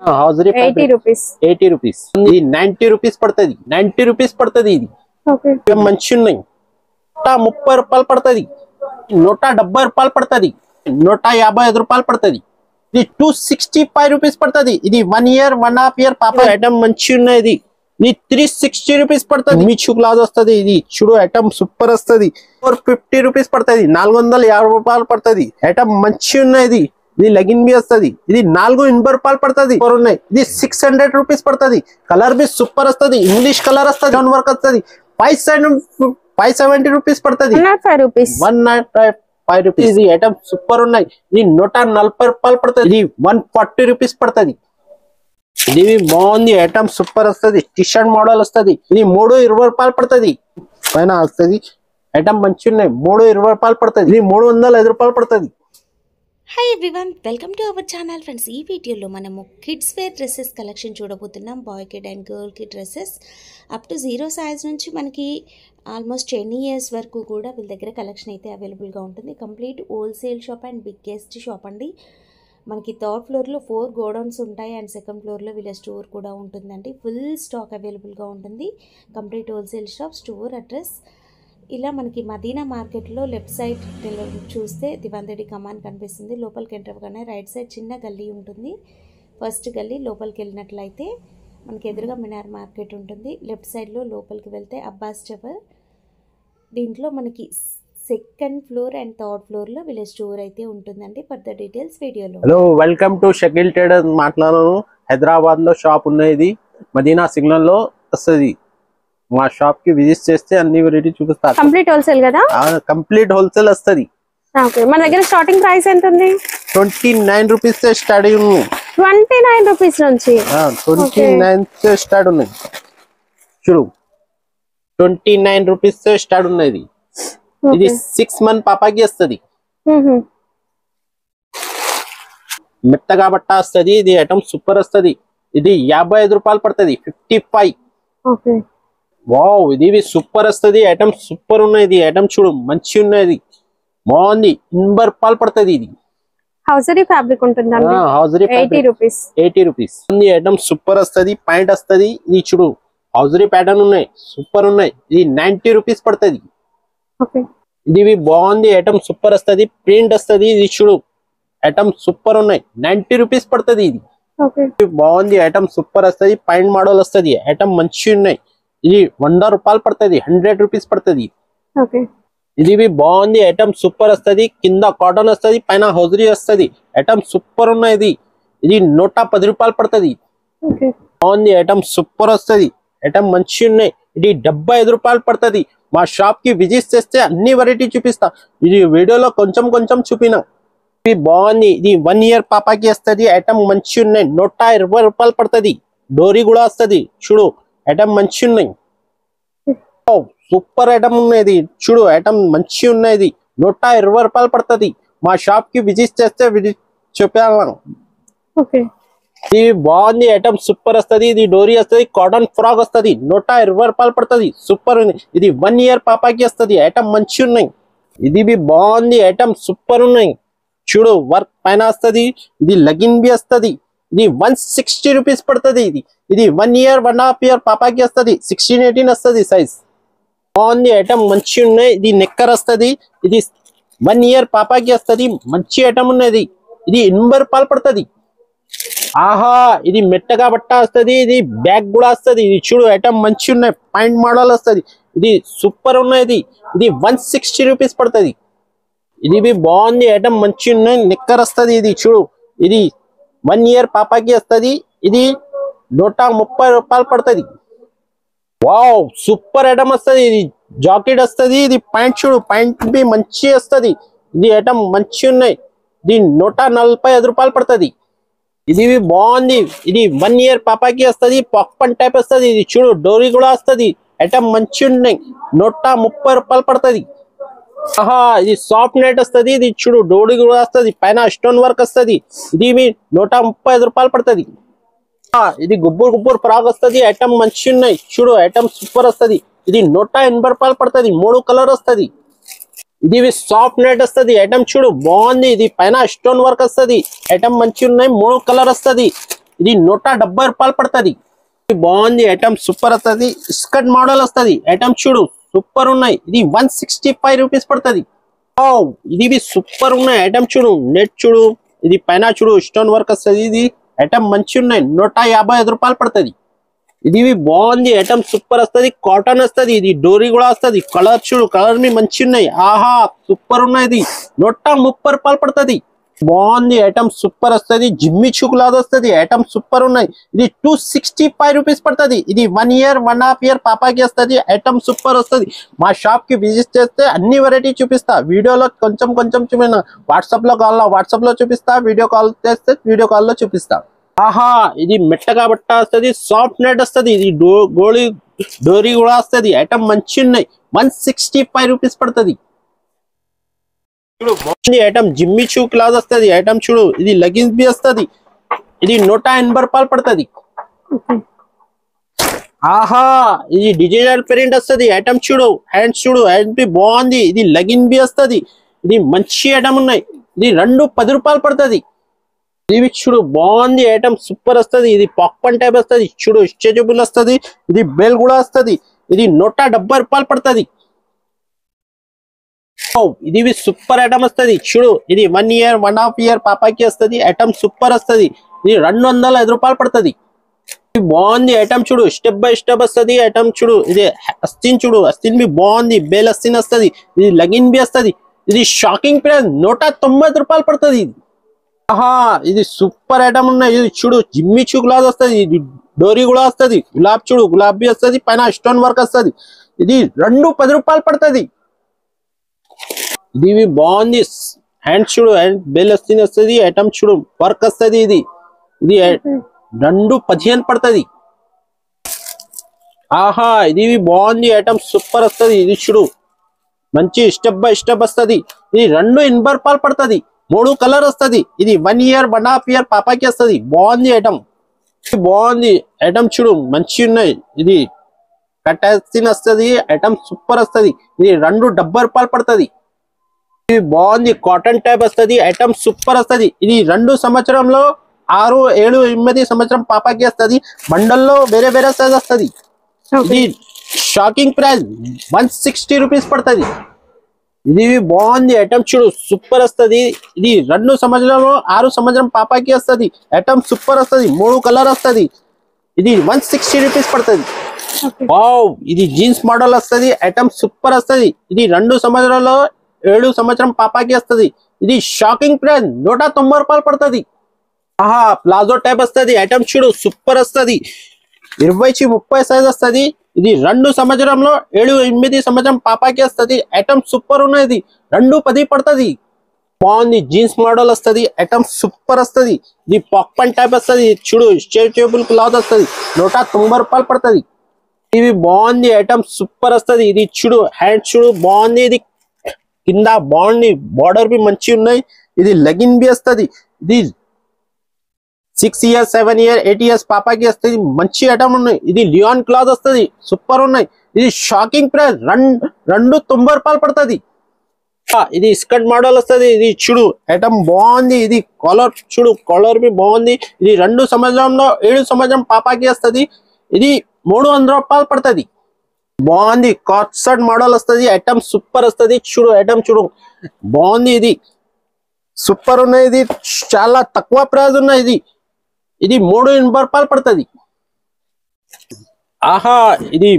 Hosiery 80 rupees 80 rupees ఇది 90 rupees పడుతుంది 90 rupees పడుతుంది ఇది ఓకే మంచి ఉన్నాయి 130 రూపాయలు పడుతుంది 170 రూపాయలు పడుతుంది 155 రూపాయలు పడుతుంది ఇది 265 రూపీస్ పడుతుంది ఇది 1 ఇయర్ 1.5 ఇయర్ పాప ఐటమ్ మంచి ఉన్నాయి ఇది 360 రూపీస్ పడుతుంది మీచు క్లాత్ వస్తుంది ఇది చూడు ఐటమ్ సూపర్ వస్తుంది 450 రూపీస్ పడుతుంది 450 రూపాయలు పడుతుంది ఐటమ్ మంచి ఉన్నాయి ఇది లెగిన్ బి వస్తుంది ఇది 480 రూపాయలు పడుతుంది ఉన్నాయి ఇది 600 రూపీస్ పడుతుంది కలర్ బి సూపర్ వస్తుంది ఇంగ్లీష్ కలర్ వస్తుంది డౌన్ వర్క్ వస్తుంది 570 రూపీస్ పడుతుంది 105 రూపీస్ 105 రూపీస్ ఇది ఐటమ్ సూపర్ ఉన్నాయి ఇది 140 రూపాయలు పడుతుంది ఇది 140 రూపీస్ పడుతుంది ఇది బాగుంది ఐటమ్ సూపర్ వస్తుంది టీ షర్ట్ మోడల్ వస్తుంది ఇది 320 రూపాయలు పడుతుంది పైన వస్తుంది ఐటమ్ మంచి ఉన్నాయి 320 రూపాయలు పడుతుంది ఇది 305 రూపాయలు పడుతుంది hi everyone welcome to our channel friends. ఈ వీడియోలో మనము కిడ్స్ వేర్ డ్రెస్సెస్ కలెక్షన్ చూడబోతున్నాం. Boy kid and girl kid dresses up to 0 size నుంచి మనకి ఆల్మోస్ట్ 10 ఇయర్స్ వరకు కూడా వీళ్ళ దగ్గర కలెక్షన్ అయితే అవైలబుల్గా ఉంటుంది. Complete wholesale shop and biggest shop అండి. మనకి థర్డ్ ఫ్లోర్లో 4 గోడౌన్స్ ఉంటాయి అండ్ సెకండ్ ఫ్లోర్లో వీళ్ళ స్టోర్ కూడా ఉంటుందండి. ఫుల్ స్టాక్ అవైలబుల్గా ఉంటుంది. Complete wholesale shop. Store address ఇలా మనకి మదీనా మార్కెట్లో లెఫ్ట్ సైడ్ చూస్తే దివందడి కమాన్ కనిపిస్తుంది. లోపలికి ఎంటర్ అవ్వగానే రైట్ సైడ్ చిన్న గల్లీ ఉంటుంది. ఫస్ట్ గల్లీ లోపలికి వెళ్ళినట్లయితే మనకి ఎదురుగా మినార్ మార్కెట్ ఉంటుంది. లెఫ్ట్ సైడ్లో లోపలికి వెళ్తే అబ్బాస్ టవర్. దీంట్లో మనకి సెకండ్ ఫ్లోర్ అండ్ థర్డ్ ఫ్లోర్లో వీళ్ళ స్టోర్ అయితే ఉంటుందండి. ఫర్దర్ డీటెయిల్స్ వీడియోలో. హలో వెల్కమ్ టు షకిల్ ట్రేడర్ మాట్లాడాను. హైదరాబాద్ లో షాప్ ఉన్నది మదీనా సిగ్నల్ లో వస్తుంది. మా షాప్ కి విజిట్ చేస్తే అన్ని వెరైటీ చూపిస్తారు. కంప్లీట్ హోల్సేల్ కదా? కంప్లీట్ హోల్సేల్ వస్తుంది. ఓకే మన దగ్గర స్టార్టింగ్ ప్రైస్ ఎంత ఉంది? 29 రూపీస్ స్టార్టింగ్ ఉంది. 29 రూపీస్ నుంచి 29 స్టార్ట్ ఉన్నాయి. చూడు 29 రూపీస్ స్టార్ట్ ఉన్నది. ఇది 6 మంత్ పాపాకి వస్తుంది. మెత్తగా బట్ట వస్తుంది. ఇది ఐటమ్ సూపర్ వస్తుంది. ఇది 55 రూపాయలు పడుతుంది 55. ఓకే వావ్ ఇది సూపర్ వస్తుంది. ఐటమ్ సూపర్ ఉన్నది. ఐటమ్ చూడు మంచి ఉన్నది బాగుంది. 80 రూపాయలు పడుతుంది. ఇది హౌజరీ ఫ్యాబ్రిక్ ఉంటుంది. Hosiery 80 rupees 80 rupees item super వస్తుంది. పాయింట్ వస్తుంది. ఇది చూడు హౌజరీ ప్యాటర్న్ ఉన్నాయి సూపర్ ఉన్నాయి. ఇది 90 రూపీస్ పడుతుంది. ఇది బాగుంది. ఐటమ్ సూపర్ వస్తుంది. ప్రింట్ వస్తుంది. ఇది చూడు ఐటమ్ సూపర్ ఉన్నాయి 90 రూపీస్ పడుతుంది. ఇది బాగుంది. ఐటమ్ సూపర్ వస్తుంది. పాయింట్ మోడల్ వస్తుంది. ఐటమ్ మంచి ఉన్నాయి. ఇది 100 రూపాయలు పడుతుంది 100 రూపీస్ పడుతుంది. ఇది బాగుంది. ఐటమ్ సూపర్ వస్తుంది. కింద కాటన్ వస్తుంది పైన హౌజరీ వస్తుంది. ఐటమ్ సూపర్ ఉన్నది. ఇది 110 రూపాయలు పడుతుంది. బాగుంది. ఐటమ్ సూపర్ వస్తుంది. ఐటమ్ మంచి ఉన్నాయి. ఇది 75 రూపాయలు పడుతుంది. మా షాప్ కి విజిట్ చేస్తే అన్ని వెరైటీ చూపిస్తా. ఇది వీడియోలో కొంచెం కొంచెం చూపినా. ఇది బాగుంది. ఇది 1 ఇయర్ పాపాకి వస్తుంది. ఐటమ్ మంచి ఉన్నాయి 120 రూపాయలు పడుతుంది. డోరీ కూడా వస్తుంది. చూడు ఐటమ్ మంచి ఉన్నాయి. సూపర్ ఐటమ్ ఉన్నది. చూడు ఐటమ్ మంచి ఉన్నది 120 రూపాయలు పడుతుంది. మా షాప్ కి విజిట్ చేస్తే చూపాను. ఇది బాగుంది. ఐటమ్ సూపర్ వస్తుంది. ఇది డోరీ వస్తుంది. కాటన్ ఫ్రాక్ వస్తుంది 120 రూపాయలు పడుతుంది. సూపర్ ఉంది. ఇది 1 ఇయర్ పాపాకి వస్తుంది. ఐటమ్ మంచి ఉన్నాయి. ఇది బాగుంది. ఐటమ్ సూపర్ ఉన్నాయి. చూడు వర్క్ పైన వస్తుంది. ఇది లెగిన్ బి వస్తుంది. ఇది 160 రూపీస్ పడుతుంది. ఇది 1 ఇయర్ 1.5 ఇయర్ పాపాకి వస్తుంది. 16-18 వస్తుంది సైజ్. బాగుంది. ఐటమ్ మంచి ఉన్నాయి. ఇది నెక్కర్ వస్తుంది. ఇది 1 ఇయర్ పాపాకి వస్తుంది. మంచి ఐటమ్ ఉన్నది. ఇది 80 రూపాయలు పడుతుంది. ఆహా ఇది మెత్తగా బట్ట వస్తుంది. ఇది బ్యాగ్ కూడా వస్తుంది. ఇది చూడు ఐటమ్ మంచి ఉన్నాయి. పాయింట్ మోడల్ వస్తుంది. ఇది సూపర్ ఉన్నది. ఇది 160 రూపీస్ పడుతుంది. ఇది బాగుంది. ఐటమ్ మంచి ఉన్నాయి. నెక్కర్ వస్తుంది. ఇది చూడు ఇది 1 ఇయర్ పాపాకి వస్తుంది. ఇది 130 రూపాయలు పడుతుంది. వావ్ సూపర్ ఐటమ్ వస్తుంది. ఇది జాకెట్ వస్తుంది. ఇది ప్యాంట్ చూడు ప్యాంట్ బి మంచి వస్తుంది. ఇది ఐటమ్ మంచి ఉన్నాయి. ఇది 145 రూపాయలు పడుతుంది. ఇది బాగుంది. ఇది 1 ఇయర్ పాపాకి వస్తుంది. పాప్కార్న్ టైప్ వస్తుంది. ఇది చూడు డోరీ కూడా వస్తుంది. ఐటమ్ మంచి ఉన్నాయి 130 రూపాయలు పడుతుంది. ఆహా ఇది సాఫ్ట్ నెట్ వస్తుంది. ఇది చూడు డోరీ కూడా వస్తుంది. పైన స్టోన్ వర్క్ వస్తుంది. ఇది 135 రూపాయలు పడుతుంది. ఇది గుబ్బురు ఫ్రాక్ వస్తుంది. ఐటమ్ మంచి ఉన్నాయి. చూడు ఐటమ్ సూపర్ వస్తుంది. ఇది 180 రూపాయలు పడుతుంది. 3 కలర్ వస్తుంది. ఇది సాఫ్ట్ నెట్ వస్తుంది. ఐటమ్ చూడు బాగుంది. ఇది పైన స్టోన్ వర్క్ వస్తుంది. ఐటమ్ మంచి ఉన్నాయి. 3 కలర్ వస్తుంది. ఇది 170 రూపాయలు పడుతుంది. బాగుంది ఐటమ్ సూపర్ వస్తుంది. స్కర్ట్ మోడల్ వస్తుంది. ఐటమ్ చూడు సూపర్ ఉన్నాయి. ఇది 165 రూపీస్ పడుతుంది. ఇది సూపర్ ఉన్నాయి. ఐటమ్ చూడు నెట్ చూడు, ఇది పైన చూడు స్టోన్ వర్క్ వస్తుంది. ఇది ఐటమ్ మంచి ఉన్నాయి. 155 రూపాయలు పడుతుంది. ఇది బాగుంది ఐటమ్ సూపర్ వస్తుంది. కాటన్ వస్తుంది. ఇది డోరీ కూడా వస్తుంది. కలర్ చూడు, కలర్ మీ మంచి ఉన్నాయి. ఆహా సూపర్ ఉన్నాయి. ఇది 130 రూపాయలు పడుతుంది. బాగుంది ఐటమ్ సూపర్ వస్తుంది. జిమ్మి చూకులాది వస్తుంది. ఐటమ్ సూపర్ ఉన్నాయి. ఇది 265 రూపీస్ పడుతుంది. ఇది 1 ఇయర్ 1.5 ఇయర్ పాపాకి వస్తుంది. ఐటమ్ సూపర్ వస్తుంది. మా షాప్ కి విజిట్ చేస్తే అన్ని వెరైటీ చూపిస్తా. వీడియోలో కొంచెం కొంచెం చూపిన, వాట్సాప్ లో కావాలా వాట్సాప్ లో చూపిస్తా, వీడియో కాల్ చేస్తే వీడియో కాల్ లో చూపిస్తా. ఆహా ఇది మెట్టగా బట్ట వస్తుంది. సాఫ్ట్ నెట్ వస్తుంది. ఇది గోళీ డోరీ కూడా వస్తుంది. ఐటమ్ మంచి ఉన్నాయి. 165 రూపీస్ పడుతుంది. చూడు బాగుంది ఐటమ్. జిమ్మి చూ క్లాత్ వస్తుంది. ఐటమ్ చూడు, ఇది లెగిన్స్ బి వస్తుంది. ఇది 180 రూపాయలు పడుతుంది. ఆహా ఇది డిజిటల్ ప్రింట్ వస్తుంది. ఐటమ్ చూడు, హ్యాండ్స్ చూడు, హ్యాండ్ బి బాగుంది. ఇది లెగిన్ బి వస్తుంది. ఇది మంచి ఐటమ్ ఉన్నాయి. ఇది 10 రూపాయలు పడుతుంది. ఇది చూడు బాగుంది ఐటమ్ సూపర్ వస్తుంది. ఇది పాప్కార్న్ టైప్ వస్తుంది. చూడు స్ట్రెచబుల్ వస్తుంది. ఇది బెల్ కూడా వస్తుంది. ఇది 170 రూపాయలు పడుతుంది. ఇది సూపర్ ఐటమ్ వస్తుంది. చూడు ఇది 1 ఇయర్ 1.5 ఇయర్ పాపాకి వస్తుంది. ఐటమ్ సూపర్ వస్తుంది. ఇది 205 రూపాయలు పడుతుంది. ఇది బాగుంది ఐటమ్ చూడు, స్టెప్ బై స్టెప్ వస్తుంది. ఐటమ్ చూడు, ఇది అస్తిన్ చూడు, అస్తిన్ బి బాగుంది. బేల్ అస్తిన్ వస్తుంది. ఇది లగిన్ బి వస్తుంది. ఇది షాకింగ్ ప్రైస్ 190 రూపాయలు పడుతుంది. ఆహా ఇది సూపర్ ఐటమ్ ఉన్నాయి. ఇది చూడు జిమ్మి చూ క్లాత్ వస్తుంది. ఇది డోరీ కూడా వస్తుంది. గులాబ్ చూడు, గులాబ్ బి వస్తుంది. పైన స్టోన్ వర్క్ వస్తుంది. ఇది 210 రూపాయలు పడుతుంది. ఇది బాగుంది. హ్యాండ్ చూడు, హ్యాండ్ బెల్ వస్తుంది. ఐటమ్ చూడు వర్క్ వస్తుంది. ఇది 215 పడుతుంది. ఆహా ఇది బాగుంది ఐటమ్ సూపర్ వస్తుంది. ఇది చూడు మంచి స్టెప్ బై స్టెప్ వస్తుంది. ఇది 280 రూపాయలు పడుతుంది. 3 కలర్ వస్తుంది. ఇది 1 ఇయర్ 1.5 ఇయర్ పాపాకి వస్తుంది. బాగుంది ఐటమ్. బాగుంది ఐటమ్ చూడు మంచి ఉన్నాయి. ఇది కట్టాల్సిన వస్తుంది. ఐటమ్ సూపర్ వస్తుంది. ఇది 270 రూపాయలు పడుతుంది. ఇది బాగుంది కాటన్ టైప్ వస్తుంది. ఐటమ్ సూపర్ వస్తుంది. ఇది 2 సంవత్సరంలో 6, 7, 8 సంవత్సరం పాపాకి వస్తుంది. బండల్లో వేరే వేరే సైజ్ వస్తుంది. ఇది షాకింగ్ ప్రైస్ 160 రూపీస్ పడుతుంది. ఇది బాగుంది ఐటమ్ చూడు సూపర్ వస్తుంది. ఇది 2 సంవత్సరంలో 6 సంవత్సరం పాపాకి వస్తుంది. ఐటమ్ సూపర్ వస్తుంది. 3 కలర్ వస్తుంది. ఇది 160 రూపీస్ పడుతుంది. ఇది జీన్స్ మోడల్ వస్తుంది. ఐటమ్ సూపర్ వస్తుంది. ఇది 2 సంవత్సరాల్లో 7 సంవత్సరం పాపాకి వస్తుంది. ఇది షాకింగ్ ప్రైస్ 190 రూపాయలు పడుతుంది. ఆహా ప్లాజో టైప్ వస్తుంది. ఐటమ్ చూడు సూపర్ వస్తుంది. 20-30 సైజ్ వస్తుంది. ఇది 2 సంవత్సరంలో 7-8 సంవత్సరం పాపాకి వస్తుంది. ఐటమ్ సూపర్ ఉన్నది. 210 పడుతుంది. బాగుంది జీన్స్ మోడల్ వస్తుంది. ఐటమ్ సూపర్ వస్తుంది. ఇది పాప్కార్న్ టైప్ వస్తుంది. చూడు స్ట్రెచబుల్ క్లాత్ వస్తుంది. 190 రూపాయలు పడుతుంది. ఇది బాగుంది ఐటమ్ సూపర్ వస్తుంది. ఇది చూడు హ్యాండ్ చూడు బాగుంది. ఇది కింద బాగుంది. బార్డర్ బి మంచి ఉన్నాయి. ఇది లెగిన్ బి వస్తుంది. ఇది 6 ఇయర్స్ 7 ఇయర్ 8 ఇయర్స్ పాపాకి వస్తుంది. మంచి ఐటమ్ ఉన్నాయి. ఇది లియాన్ క్లాత్ వస్తుంది. సూపర్ ఉన్నాయి. ఇది షాకింగ్ ప్రైస్ 290 రూపాయలు పడుతుంది. ఇది స్కర్ట్ మోడల్ వస్తుంది. ఇది చూడు ఐటమ్ బాగుంది. ఇది కాలర్ చూడు, కాలర్ బి బాగుంది. ఇది 2 సంవత్సరంలో 7 సంవత్సరం పాపాకి వస్తుంది. ఇది 300 రూపాయలు పడుతుంది. బాగుంది కాట్ షర్ట్ మోడల్ వస్తుంది. ఐటమ్ సూపర్ వస్తుంది. చూడు ఐటమ్ చూడు బాగుంది. ఇది సూపర్ ఉన్నాయి. ఇది చాలా తక్కువ ప్రైస్ ఉన్నాయి. ఇది 380 రూపాయలు పడుతుంది. ఆహా ఇది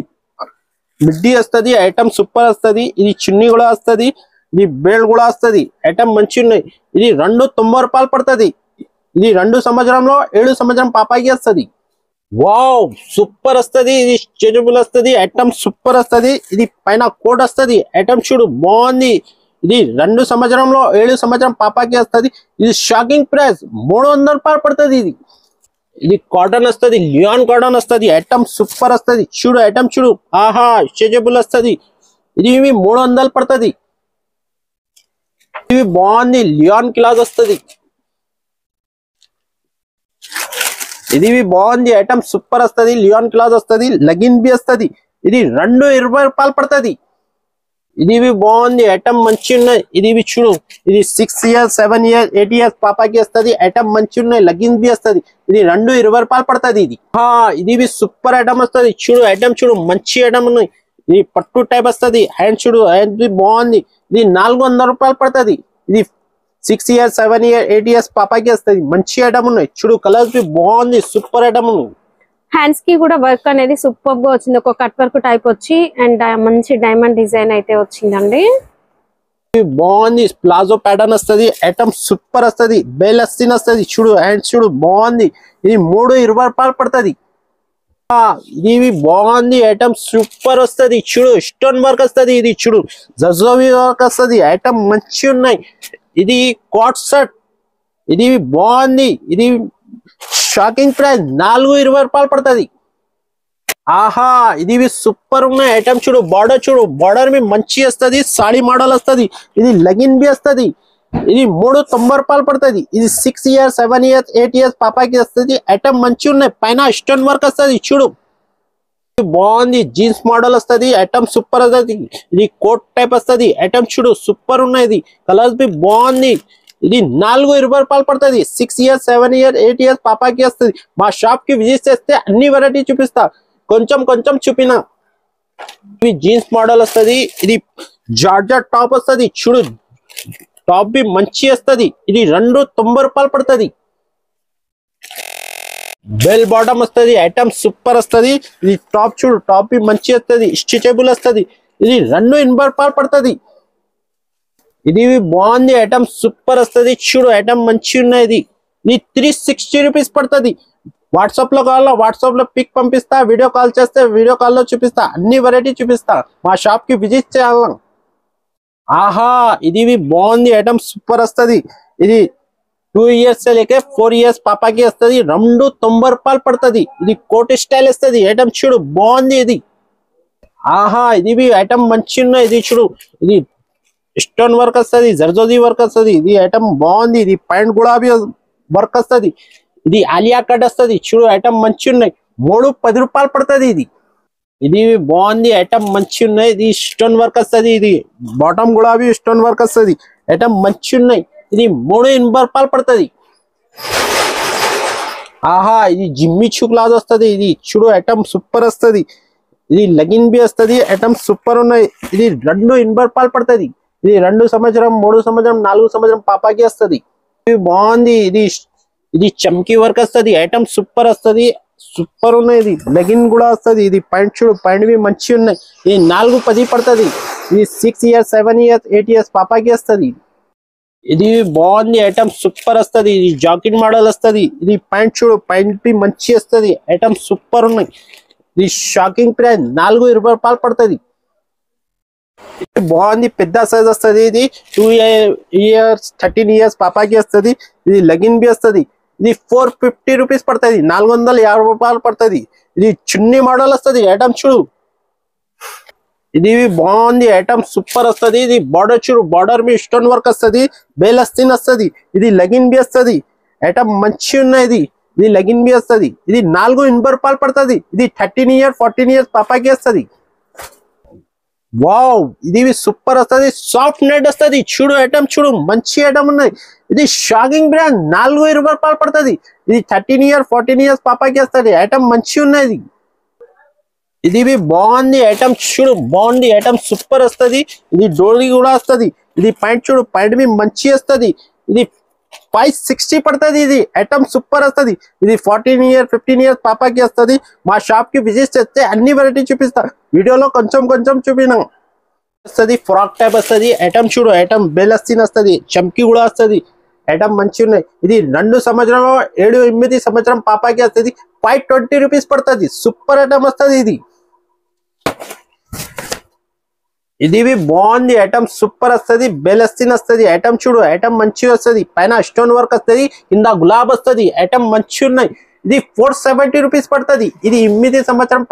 మిడ్డీ వస్తుంది. ఐటమ్ సూపర్ వస్తుంది. ఇది చున్నీ కూడా వస్తుంది. ఇది బెల్ట్ కూడా వస్తుంది. ఐటమ్ మంచి ఉన్నాయి. ఇది 290 రూపాయలు పడుతుంది. ఇది 2 సంవత్సరంలో 7 సంవత్సరం పాపాకి వస్తుంది. వావ్ సూపర్ వస్తుంది. ఇది స్ట్రెచబుల్ వస్తుంది. ఐటమ్ సూపర్ వస్తుంది. ఇది పైన కోట్ వస్తుంది. ఐటమ్ చూడు బాగుంది. ఇది 2 సంవత్సరంలో 7 సంవత్సరం పాపాకి వస్తుంది. ఇది షాకింగ్ ప్రైస్ 300 రూపాయలు పడుతుంది. ఇది కాటన్ వస్తుంది. లియాన్ కాటన్ వస్తుంది. ఐటమ్ సూపర్ వస్తుంది. చూడు ఐటమ్ చూడు ఆహా స్ట్రెచబుల్ వస్తుంది. ఇది 300 పడుతుంది. ఇది బాగుంది. లియాన్ క్లాత్ వస్తుంది. ఇది బాగుంది. ఐటమ్ సూపర్ వస్తుంది. లియాన్ క్లాత్ వస్తుంది. లెగిన్ బి వస్తుంది. ఇది 220 రూపాయలు పడుతుంది. ఇది బాగుంది ఐటమ్ మంచి ఉన్నాయి. ఇది చూడు, ఇది 6 years 7 years 8 years పాపాకి వస్తుంది. ఐటమ్ మంచి ఉన్నాయి, లెగ్గిన్స్ బి వస్తుంది. ఇది 220 పడుతుంది. ఇది సూపర్ ఐటమ్ వస్తుంది. చూడు ఐటమ్ చూడు, మంచి ఐటమ్ ఉన్నాయి. ఇది పట్టు టైప్ వస్తుంది. హ్యాండ్ చూడు, హ్యాండ్ బాగుంది. ఇది 400 పడుతుంది. ఇది 6 years 7 years 8 years పాపాకి వస్తుంది. మంచి ఐటమ్ ఉన్నాయి. చూడు కలర్స్ బి బాగుంది, సూపర్ ఐటమ్ ఉంది. హ్యాండ్స్ కి కూడా వర్క్ అనేది సూపర్ గా వచ్చింది. ఒక కట్ వర్క్ టైప్ వచ్చి అండ్ మంచి డైమండ్ డిజైన్ అయితే వచ్చిందండి. బాగుంది, ప్లాజో ప్యాటర్న్ వస్తుంది. ఐటమ్ సూపర్ వస్తుంది. బేలస్టిన్ వస్తుంది. చూడు హ్యాండ్స్ చూడు బాగుంది. ఇది 320 పడుతుంది. ఇది బాగుంది, ఐటమ్ సూపర్ వస్తుంది. చూడు స్టోన్ వర్క్ వస్తుంది. ఇది చూడు జజోవి వర్క్ వస్తుంది. ఐటమ్ మంచి ఉన్నాయి. ఇది కాట్ సెట్. ఇది బాగుంది. ఇది షాకింగ్ ప్రైస్ 420 పడుతుంది. ఆహా, ఇది సూపర్ ఉన్నాయి. ఐటమ్ చూడు, బార్డర్ మీ మంచి వస్తుంది. సాడీ మోడల్ వస్తుంది. ఇది లెగిన్ బి వస్తుంది. ఇది 390 పడుతుంది. ఇది 6 years 7 years 8 years పాపాకి వస్తుంది. ఐటమ్ మంచి ఉన్నాయి. పైన స్టోన్ వర్క్ వస్తుంది. చూడు బాగుంది, జీన్స్ మోడల్ వస్తుంది. ఐటమ్ సూపర్ వస్తుంది. ఇది కోట్ టైప్ వస్తుంది. ఐటమ్ చూడు సూపర్ ఉన్నాయి. ఇది కలర్స్ బి బాగుంది. ఇది 420 పడుతుంది. 6 years 7 years 8 years పాపాకి వస్తుంది. మా షాప్ కి విజిట్ చేస్తే అన్ని వెరైటీ చూపిస్తా. కొంచెం చూపినా. ఇది జీన్స్ మోడల్ వస్తుంది. ఇది జార్జెట్ టాప్ వస్తుంది. చూడు టాప్ బి మంచి వస్తుంది. ఇది 290 పడుతుంది. బెల్ బాటమ్ వస్తుంది. ఐటమ్ సూపర్ వస్తుంది. ఇది టాప్ చూడు, టాప్ బి మంచి వస్తుంది. స్టిచబుల్ వస్తుంది. ఇది 280 పడుతుంది. ఇది బాగుంది. ఐటమ్ సూపర్ వస్తుంది. చూడు ఐటమ్ మంచి ఉన్నాయి. ఇది 360 రూపీస్ పడుతుంది. వాట్సాప్ లో కావాలా, వాట్సాప్ లో పిక్ పంపిస్తా. వీడియో కాల్ చేస్తే వీడియో కాల్ లో చూపిస్తా. అన్ని వెరైటీ చూపిస్తా. మా షాప్ కి విజిట్ చేయాలి. ఆహా, ఇది బాగుంది. ఐటమ్ సూపర్ వస్తుంది. ఇది 2 years లేకే 4 years పాపాకి వస్తుంది. 290 పడుతుంది. ఇది కోట్ స్టైల్ వస్తుంది. ఐటమ్ చూడు బాగుంది. ఇది ఆహా, ఇది ఐటమ్ మంచి ఉన్నాయి. ఇది చూడు, ఇది స్టోన్ వర్క్ వస్తుంది. జర్జోది వర్క్ వస్తుంది. ఇది ఐటమ్ బాగుంది. ఇది పాయింట్ కూడా వర్క్ వస్తుంది. ఇది ఆలియా కట్ వస్తుంది. చూడు ఐటమ్ మంచి ఉన్నాయి. 310 పడుతుంది. ఇది బాగుంది. ఐటమ్ మంచి ఉన్నాయి. ఇది స్టోన్ వర్క్ వస్తుంది. ఇది బాటమ్ కూడా స్టోన్ వర్క్ వస్తుంది. ఐటమ్ మంచి ఉన్నాయి. ఇది 380 పడుతుంది. ఆహా, ఇది జిమ్మి చూ క్లాత్ వస్తుంది. ఇది చూడు ఐటమ్ సూపర్ వస్తుంది. ఇది లెగిన్ బి వస్తుంది. ఐటమ్ సూపర్ ఉన్నాయి. ఇది 280 పడుతుంది. ఇది 2 సంవత్సరం 3 సంవత్సరం 4 సంవత్సరం పాపాకి వస్తుంది. ఇది బాగుంది. ఇది చమ్కీ వర్క్ వస్తుంది. ఐటమ్ సూపర్ వస్తుంది. సూపర్ ఉన్నాయి. ఇది లెగిన్ కూడా వస్తుంది. ఇది పాయింట్ చూడు, పాయింట్ బి మంచి ఉన్నాయి. ఇది 410 పడుతుంది. ఇది 6 years 7 years 8 years పాపాకి వస్తుంది. ఇది బాగుంది. ఐటమ్ సూపర్ వస్తుంది. ఇది జాకెట్ మోడల్ వస్తుంది. ఇది పాయింట్ చూడు, పాయింట్ బి మంచి వస్తుంది. ఐటమ్ సూపర్ ఉన్నాయి. ఇది షాకింగ్ ప్రైస్ 420 పడుతుంది. బాగుంది. పెద్ద సైజ్ వస్తుంది. ఇది 2 years 13 years పాపాకి వస్తుంది. ఇది లెగిన్ బి వస్తుంది. ఇది 450 రూపీస్ పడుతుంది. 450 పడుతుంది. ఇది చున్నీ మోడల్ వస్తుంది. ఐటమ్ చూడు, ఇది బాగుంది. ఐటమ్ సూపర్ వస్తుంది. ఇది బార్డర్ చూడు, బార్డర్ మీ స్టోన్ వర్క్ వస్తుంది. బేలస్టిన్ వస్తుంది. ఇది లెగిన్ బి వస్తుంది. ఐటమ్ మంచి ఉన్నాయి. ఇది లెగిన్ బి వస్తుంది. ఇది 480 పడుతుంది. ఇది 13 years 14 years పాపాకి వస్తుంది. వావ్, ఇది సూపర్ వస్తుంది. సాఫ్ట్ నెట్ వస్తుంది. చూడు ఐటమ్ చూడు, మంచి ఐటమ్ ఉన్నాయి. ఇది షాకింగ్ బ్రాండ్ 420 పడుతుంది. ఇది 13 years 14 years పాపాకి వస్తుంది. ఐటమ్ మంచి ఉన్నాయి. ఇది బాగుంది. ఐటమ్ చూడు బాగుంది. ఐటమ్ సూపర్ వస్తుంది. ఇది డోరీ కూడా వస్తుంది. ఇది పాయింట్ చూడు, పాయింట్ బి మంచి వస్తుంది. ఇది 560 పడుతుంది. ఇది ఐటమ్ సూపర్ వస్తుంది. ఇది 14 years 15 years పాపాకి వస్తుంది. మా షాప్ కి విజిట్ చేస్తే అన్ని వెరైటీ చూపిస్తా. వీడియోలో కొంచెం చూపినా వస్తుంది. ఫ్రాక్ టైప్ వస్తుంది. ఐటమ్ చూడు, ఐటమ్ బేలస్టిన్ వస్తుంది. చమ్కీ కూడా వస్తుంది. ఐటమ్ మంచి ఉన్నాయి. ఇది 2 సంవత్సరంలో 7-8 సంవత్సరం పాపాకి వస్తుంది. 520 రూపీస్ పడుతుంది. సూపర్ ఐటమ్ వస్తుంది. ఇది బాగుంది. ఐటమ్ సూపర్ వస్తుంది. బేలస్టిన్ వస్తుంది. ఐటమ్ చూడు, ఐటమ్ మంచి వస్తుంది. పైన స్టోన్ వర్క్ వస్తుంది. కింద గులాబ్ వస్తుంది. ఐటమ్ మంచి ఉన్నాయి. ఇది 470 రూపీస్ పడుతుంది. ఇది 9 సంవత్సరం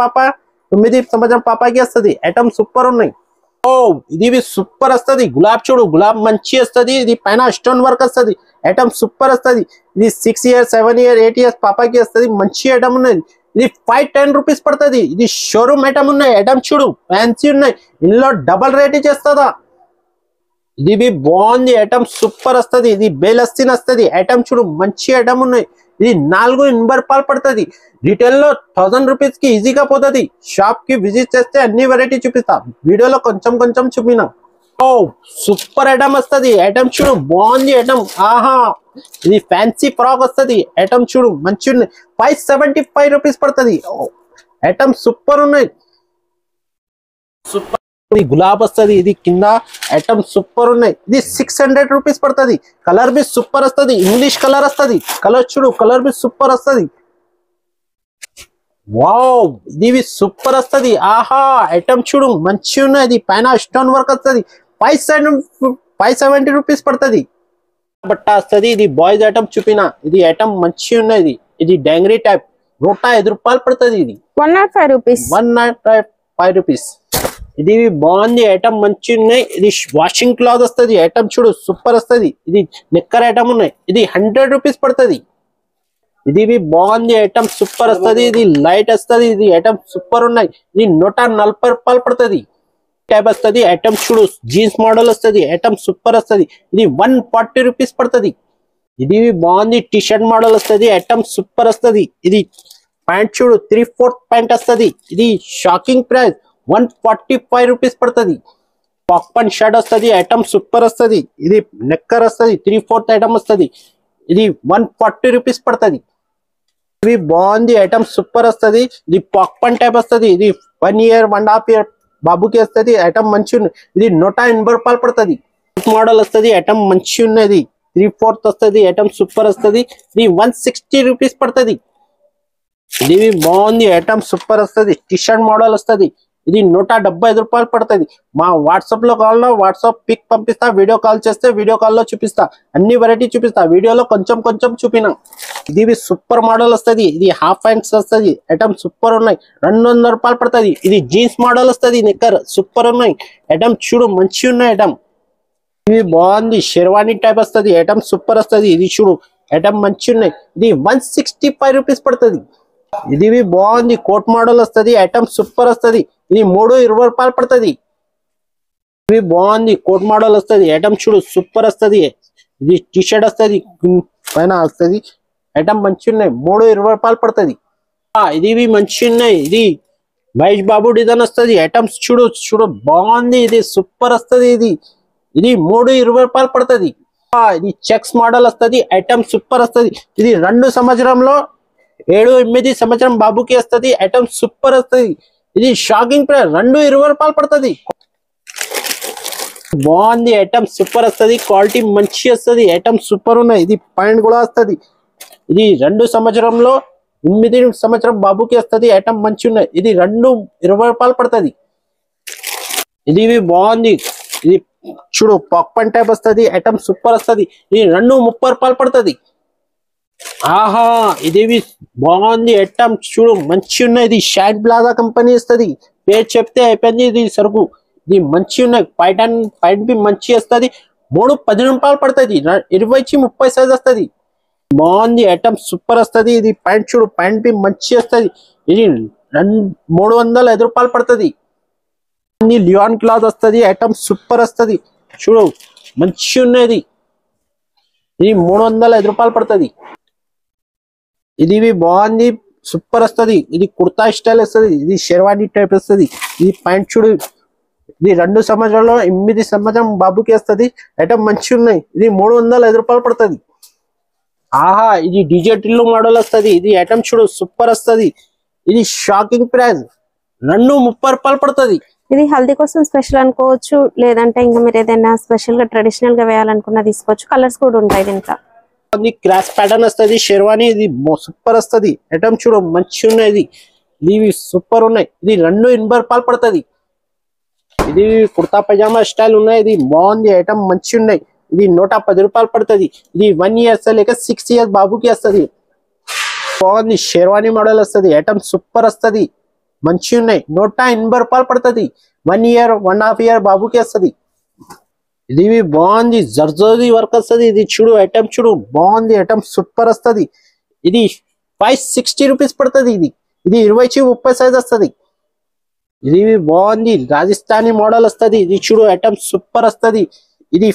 పాపాకి వస్తుంది. ఐటమ్ సూపర్ ఉన్నాయి. ఓ, ఇది సూపర్ వస్తుంది. గులాబ్ చూడు, గులాబ్ మంచి వస్తుంది. ఇది పైన స్టోన్ వర్క్ వస్తుంది. ఐటమ్ సూపర్ వస్తుంది. ఇది 6 years 7 years 8 years పాపాకి వస్తుంది. మంచి ఐటమ్ ఉన్నది. ఇది 510 రూపీస్ పడుతుంది. ఇది షోరూమ్ ఐటమ్ ఉన్నాయి. ఐటమ్ చూడు ఫ్యాన్సీ ఉన్నాయి. ఇందులో డబల్ రేట్ చేస్తుందా. ఇది బాగుంది ఐటమ్ సూపర్ వస్తుంది. ఇది బేలస్తిన్ వస్తుంది. ఐటమ్ చూడు మంచి ఐటమ్ ఉన్నాయి. ఇది 480 రూపాయలు పడుతుంది. రిటైల్ లో 1000 రూపీస్ కి ఈజీగా పోతుంది. షాప్ కి విజిట్ చేస్తే అన్ని వెరైటీ చూపిస్తా. వీడియోలో కొంచెం కొంచెం చూపినా. ఓ సూపర్ ఐటమ్ వస్తుంది. ఐటమ్ చూడు బాగుంది ఐటమ్. ఆహా ఇది ఫ్యాన్సీ ఫ్రాక్ వస్తుంది. ఐటమ్ చూడు మంచి ఉన్నాయి. 575 రూపీస్ పడుతుంది. ఐటమ్ సూపర్ ఉన్నాయి. సూపర్ ఇది గులాబ్ వస్తుంది. ఇది కింద ఐటమ్ సూపర్ ఉన్నాయి. ఇది 600 రూపీస్ పడుతుంది. కలర్ బి సూపర్ వస్తుంది. ఇంగ్లీష్ కలర్ వస్తుంది. కలర్ చూడు కలర్ బి సూపర్ వస్తుంది. వావ్ ఇది సూపర్ వస్తుంది. ఆహా ఐటమ్ చూడు మంచి ఉన్నాయి. ఇది పైన స్టోన్ వర్క్ వస్తుంది. 570 రూపీస్ పడుతుంది. బట్ట వస్తుంది. ఇది బాయ్స్ ఐటమ్ చూపిన. ఇది ఐటమ్ మంచి ఉన్నది. ఇది డాంగ్రీ టైప్ 105 రూపాయలు పడుతుంది. ఇది 105 రూపీస్ 105 రూపీస్. ఇది బాగుంది ఐటమ్ మంచి ఉన్నాయి. ఇది వాషింగ్ క్లాత్ వస్తుంది. ఐటమ్ చూడు సూపర్ వస్తుంది. ఇది నిక్కర్ ఐటమ్ ఉన్నాయి. ఇది 100 రూపీస్ పడుతుంది. ఇది బాగుంది ఐటమ్ సూపర్ వస్తుంది. ఇది లైట్ వస్తుంది. ఇది ఐటమ్ సూపర్ ఉన్నాయి. ఇది 140 రూపాయలు పడుతుంది. టైప్ వస్తుంది. ఐటమ్ చూడు జీన్స్ మోడల్ వస్తుంది. ఐటమ్ సూపర్ వస్తుంది. ఇది 140 రూపీస్ పడుతుంది. ఇది బాగుంది టీ షర్ట్ మోడల్ వస్తుంది. ఐటమ్ సూపర్ వస్తుంది. ఇది ప్యాంట్ చూడు 3/4 ప్యాంట్ వస్తుంది. ఇది షాకింగ్ ప్రైస్ 145 రూపీస్ పడుతుంది. పాప్కార్న్ షర్ట్ వస్తుంది. ఐటమ్ సూపర్ వస్తుంది. ఇది నెక్కర్ వస్తుంది. 3/4 ఐటమ్ వస్తుంది. ఇది 140 రూపీస్ పడుతుంది. ఇది బాగుంది ఐటమ్ సూపర్ వస్తుంది. ఇది పాప్కార్న్ టైప్ వస్తుంది. ఇది 1 ఇయర్ 1.5 ఇయర్ బాబుకి వస్తుంది. ఐటమ్ మంచి ఉంది. ఇది 180 రూపాయలు పడుతుంది. మోడల్ వస్తుంది. ఐటమ్ మంచి ఉన్నది. 3/4 వస్తుంది. ఐటమ్ సూపర్ వస్తుంది. ఇది 160 రూపీస్ పడుతుంది. ఇది బాగుంది ఐటమ్ సూపర్ వస్తుంది. టీ షర్ట్ మోడల్ వస్తుంది. ఇది 175 రూపాయలు పడుతుంది. మా వాట్సాప్ లో కావాలన్నా వాట్సాప్ పిక్ పంపిస్తా. వీడియో కాల్ చేస్తే వీడియో కాల్ లో చూపిస్తా. అన్ని వెరైటీ చూపిస్తా. వీడియోలో కొంచెం కొంచెం చూపినా. ఇది సూపర్ మోడల్ వస్తుంది. ఇది హాఫ్ హ్యాండ్స్ వస్తుంది. ఐటమ్ సూపర్ ఉన్నాయి. 200 రూపాయలు పడుతుంది. ఇది జీన్స్ మోడల్ వస్తుంది. నిక్కర్ సూపర్ ఉన్నాయి. ఐటమ్ చూడు మంచి ఉన్నాయి. ఐటమ్ ఇది బాగుంది. షెర్వానీ టైప్ వస్తుంది. ఐటమ్ సూపర్ వస్తుంది. ఇది చూడు ఐటమ్ మంచి ఉన్నాయి. ఇది 165 రూపీస్ పడుతుంది. ఇది బాగుంది కోట్ మోడల్ వస్తుంది. ఐటమ్ సూపర్ వస్తుంది. ఇది 320 రూపాయలు పడుతుంది. ఇది బాగుంది కోట్ మోడల్ వస్తుంది. ఐటమ్ చూడు సూపర్ వస్తుంది. ఇది టీ షర్ట్ వస్తుంది. పైన వస్తుంది. ఐటమ్ మంచి ఉన్నాయి. 320 రూపాయలు పడుతుంది. ఇది మంచి ఉన్నాయి. ఇది మహేష్ బాబు డిజైన్ వస్తుంది. ఐటమ్స్ చూడు చూడు బాగుంది. ఇది సూపర్ వస్తుంది. ఇది 320 రూపాయలు పడుతుంది. ఇది చెక్స్ మోడల్ వస్తుంది. ఐటమ్ సూపర్ వస్తుంది. ఇది 2 సంవత్సరంలో 7-8 సంవత్సరం బాబుకి వస్తుంది. ఐటమ్ సూపర్ వస్తుంది. ఇది షాకింగ్ ప్రైస్ 220 రూపాయలు పడుతుంది. బాగుంది ఐటమ్ సూపర్ వస్తుంది. క్వాలిటీ మంచి వస్తుంది. ఐటమ్ సూపర్ ఉన్నాయి. ఇది పాయింట్ కూడా వస్తుంది. ఇది 2 సంవత్సరంలో 8 సంవత్సరం బాబుకి వస్తుంది. ఐటమ్ మంచి ఉన్నాయి. ఇది 220 రూపాయలు పడుతుంది. ఇది బాగుంది. ఇది చూడు పాప్కార్న్ టైప్ వస్తుంది. ఐటమ్ సూపర్ వస్తుంది. ఇది 230 రూపాయలు పడుతుంది. ఆహా ఇది బాగుంది ఐటమ్ చూడు మంచి ఉన్నాయి. ఇది షైన్ ప్లాజా కంపెనీ వస్తుంది. పేరు చెప్తే అయిపోయింది. ఇది సరుకు ఇది మంచి ఉన్నాయి. పైట్ బి మంచి వస్తుంది. 310 రూపాయలు పడుతుంది. 20-30 సైజ్ వస్తుంది. బాగుంది ఐటమ్ సూపర్ వస్తుంది. ఇది ప్యాంట్ చూడు ప్యాంట్ బి మంచి వస్తుంది. ఇది 305 రూపాయలు పడుతుంది. లియాన్ క్లాత్ వస్తుంది. ఐటమ్ సూపర్ వస్తుంది. చూడు మంచి ఉన్నది. ఇది 305 రూపాయలు పడుతుంది. ఇది బాగుంది సూపర్ వస్తుంది. ఇది కుర్తా స్టైల్ వస్తుంది. ఇది షెర్వానీ టైప్ వస్తుంది. ఇది ప్యాంట్ చూడు ఇది 2 సంవత్సరాల్లో 8 సంవత్సరం బాబుకి వస్తుంది. ఐటమ్ మంచి ఉన్నాయి. ఇది 305 రూపాయలు పడుతుంది. ఆహా ఇది డిజిటల్ మోడల్ వస్తుంది. ఇది ఐటమ్ చూడు సూపర్ వస్తుంది. ఇది షాకింగ్ ప్రైస్ 230 రూపాయలు పడుతుంది. ఇది హల్దీ కోసం స్పెషల్ అనుకోవచ్చు. లేదంటే ఇంకా మీరు ఏదైనా స్పెషల్ గా ట్రెడిషనల్ గా వేయాలనుకున్నా తీసుకోవచ్చు. కలర్స్ కూడా ఉంటాయి దీంట్లో. క్రాస్ ప్యాటర్న్ వస్తుంది. షెర్వానీ ఇది సూపర్ వస్తుంది. ఐటమ్ చూడు మంచి ఉన్నాయి. ఇవి సూపర్ ఉన్నాయి. ఇది 280 రూపాయలు పడుతుంది. ఇది కుర్తా పైజామా స్టైల్ ఉన్నాయి. ఇది బాగుంది. ఐటమ్ మంచి ఉన్నాయి. ఇది 110 రూపాయలు పడుతుంది. ఇది 1 ఇయర్స్ లేక 6 ఇయర్స్ బాబుకి వస్తుంది. బాగుంది షెర్వానీ మోడల్ వస్తుంది. ఐటమ్ సూపర్ వస్తుంది. మంచి ఉన్నాయి. 180 రూపాయలు పడుతుంది. 1 ఇయర్ 1.5 ఇయర్ బాబుకి వస్తుంది. ఇది బాగుంది. జర్జోది వర్క్ వస్తుంది. ఇది చూడు ఐటమ్ చూడు బాగుంది. ఐటమ్ సూపర్ వస్తుంది. ఇది 560 రూపీస్ పడుతుంది. ఇది ఇది 20-30 సైజ్ వస్తుంది. ఇది బాగుంది, రాజస్థానీ మోడల్ వస్తుంది. ఇది చూడు ఐటమ్ సూపర్ వస్తుంది. ఇది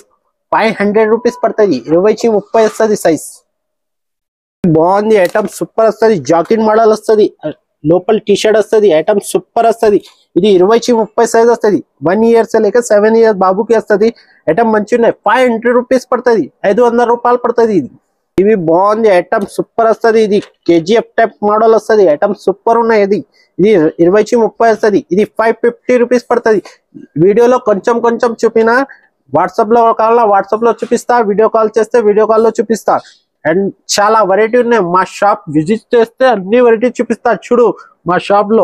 500 రూపీస్ పడుతుంది. 20-30 వస్తుంది సైజ్. బాగుంది ఐటమ్ సూపర్ వస్తుంది. జాకెట్ మోడల్ వస్తుంది, లోపల టీ షర్ట్ వస్తుంది. ఐటమ్ సూపర్ వస్తుంది. ఇది 20-30 సైజ్ వస్తుంది. 1 ఇయర్ से लेकर 7 ఇయర్స్ బాబుకి వస్తుంది. ఐటమ్ మంచిగా ఉన్నాయి. 500 రూపీస్ పడుతుంది. 500 రూపాయలు పడుతుంది. ఇది బాగుంది ఐటమ్ సూపర్ వస్తుంది. ఇది KGF టైప్ మోడల్ వస్తుంది. ఐటమ్ సూపర్ ఉన్నాయి. ఇది 20-30 వస్తుంది. ఇది 550 రూపీస్ పడుతుంది. వీడియోలో కొంచెం కొంచెం చూపిన, వాట్సాప్ లో కావాలా వాట్సాప్ లో చూపిస్తా, వీడియో కాల్ చేస్తే వీడియో కాల్ లో చూపిస్తా. అండ్ చాలా వెరైటీ ఉన్నాయి. మా షాప్ విజిట్ చేస్తే అన్ని వెరైటీ చూపిస్తా. చూడు మా షాప్ లో